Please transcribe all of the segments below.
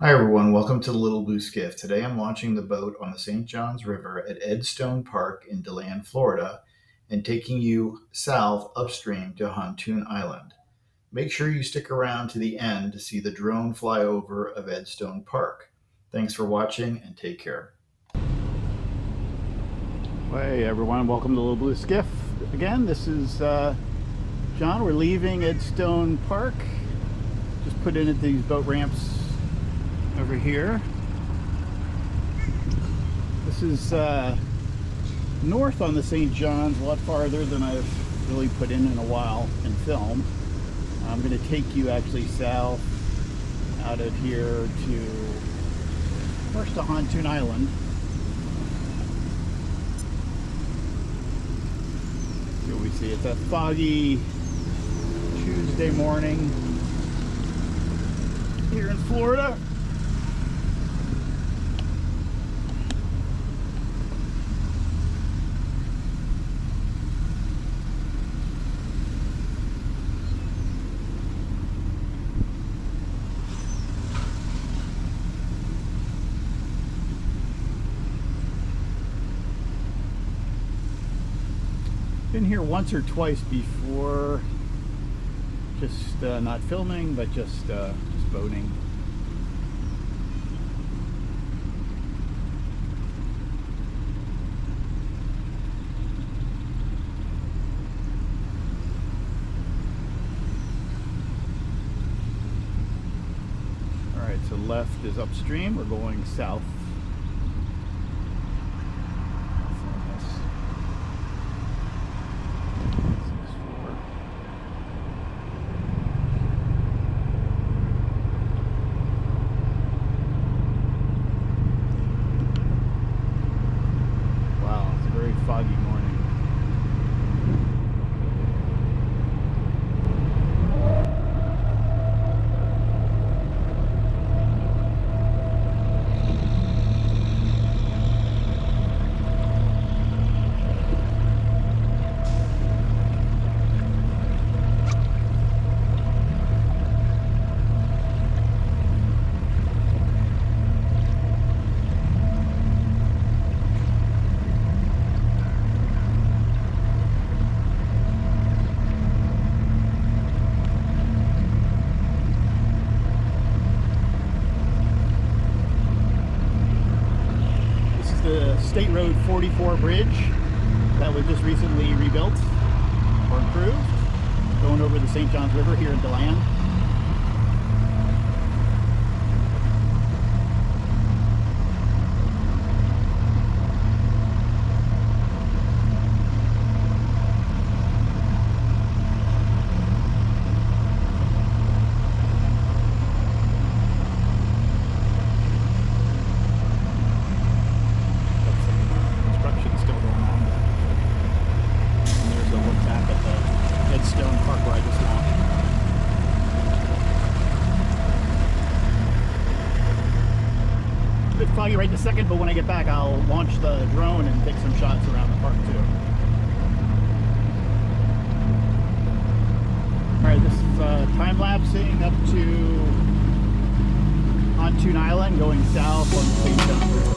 Hi everyone, welcome to the Little Blue Skiff. Today I'm launching the boat on the St. Johns River at Edstone Park in Deland, Florida, and taking you south upstream to Hontoon Island. Make sure you stick around to the end to see the drone flyover of Edstone Park. Thanks for watching and take care. Hey everyone, welcome to the Little Blue Skiff. Again, this is John. We're leaving Edstone Park. Just put in at these boat ramps over here. This is north on the St. Johns, a lot farther than I've really put in a while in film. I'm going to take you actually south out of here to first to Hontoon Island. Here we see it's a foggy Tuesday morning here in Florida. Been here once or twice before, just not filming, but just boating. All right, so left is upstream. We're going south. Foggy morning. State Road 44 bridge that was just recently rebuilt or improved, going over the St. Johns River here in Deland. Foggy right in a second, but when I get back I'll launch the drone and take some shots around the park too. Alright, this is time-lapsing up to Hontoon Island, going south on the St. Johns River.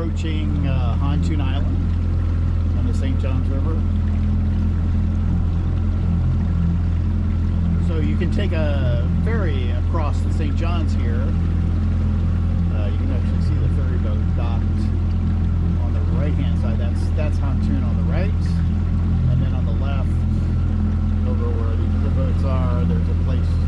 approaching Hontoon Island on the St. Johns River. So you can take a ferry across the St. Johns here. You can actually see the ferry boat docked on the right-hand side. That's Hontoon on the right, and then on the left, over where these other boats are, there's a place